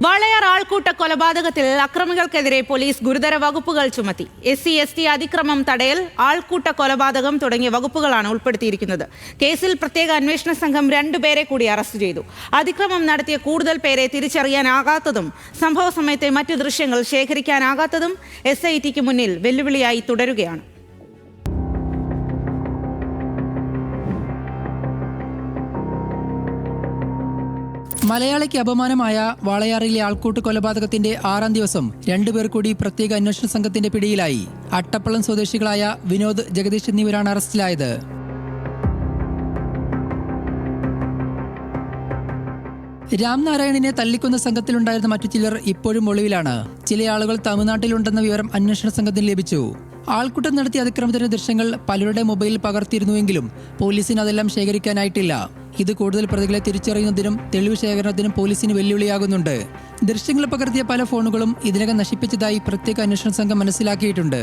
വാളയാർ ആൾക്കൂട്ട കൊലപാതകത്തിൽ അക്രമികൾക്കെതിരെ പോലീസ് ഗുരുതര വകുപ്പുകൾ ചുമത്തി. SC/ST അതിക്രമം തടയൽ, ആൾക്കൂട്ട കൊലപാതകം തുടങ്ങിയ വകുപ്പുകളാണ് ഉൾപ്പെടുത്തിയിരിക്കുന്നത്. കേസിൽ പ്രത്യേക അന്വേഷണ സംഘം 2 പേരെ കൂടി അറസ്റ്റ് ചെയ്തു. അതിക്രമം നടത്തിയ കൂടുതൽ പേരെ തിരിച്ചറിയാനാകാത്തതും സംഭവ സമയത്തെ മറ്റു ദൃശ്യങ്ങൾ ശേഖരിക്കാനാകാത്തതും SITക്ക് മുന്നിൽ വെല്ലുവിളിയായി തുടരുകയാണ്. മലയാളിക്ക് അപമാനമായ വാളയാറിലെ ആൾക്കൂട്ട് കൊലപാതകത്തിന്റെ 6ാം ദിവസം 2 പേർ കൂടി പ്രത്യേക അന്വേഷണ സംഘത്തിന്റെ പിടിയിലായി. അട്ടപ്പള്ളം സ്വദേശികളായ വിനോദ്, ജഗദീഷ് എന്നിവരാണ് അറസ്റ്റിലായത്. രാംനാരായണിനെ തല്ലിക്കൊന്ന സംഘത്തിലുണ്ടായിരുന്ന മറ്റു ചിലർ ഇപ്പോഴും ഒളിവിലാണ്. ചില ആളുകൾ തമിഴ്നാട്ടിലുണ്ടെന്ന വിവരം അന്വേഷണ സംഘത്തിന് ലഭിച്ചു. ആൾക്കൂട്ടം നടത്തിയ അതിക്രമത്തിന്റെ ദൃശ്യങ്ങൾ പലരുടെ മൊബൈലിൽ പകർത്തിയിരുന്നുവെങ്കിലും പോലീസിന് അതെല്ലാം ശേഖരിക്കാനായിട്ടില്ല. ഇത് കൂടുതൽ പ്രതികളെ തിരിച്ചറിയുന്നതിനും തെളിവ് ശേഖരണത്തിനും പോലീസിന് വെല്ലുവിളിയാകുന്നുണ്ട്. ദൃശ്യങ്ങൾ പകർത്തിയ പല ഫോണുകളും ഇതിനകം നശിപ്പിച്ചതായി പ്രത്യേക അന്വേഷണ സംഘം മനസ്സിലാക്കിയിട്ടുണ്ട്.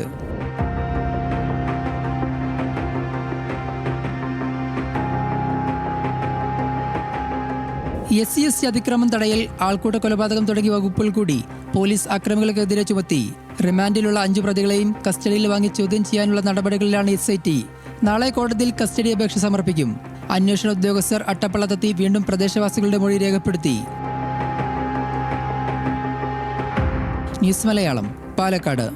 SC/ST അതിക്രമം തടയൽ, ആൾക്കൂട്ട കൊലപാതകം തുടങ്ങിയ വകുപ്പുകൾ കൂടി പോലീസ് അക്രമികൾക്കെതിരെ ചുമത്തി. റിമാൻഡിലുള്ള 5 പ്രതികളെയും കസ്റ്റഡിയിൽ വാങ്ങി ചോദ്യം ചെയ്യാനുള്ള നടപടികളിലാണ് SIT. നാളെ കോടതിയിൽ കസ്റ്റഡി അപേക്ഷ സമർപ്പിക്കും. അന്വേഷണ ഉദ്യോഗസ്ഥർ അട്ടപ്പള്ളത്തെത്തി വീണ്ടും പ്രദേശവാസികളുടെ മൊഴി രേഖപ്പെടുത്തി. ന്യൂസ് മലയാളം, പാലക്കാട്.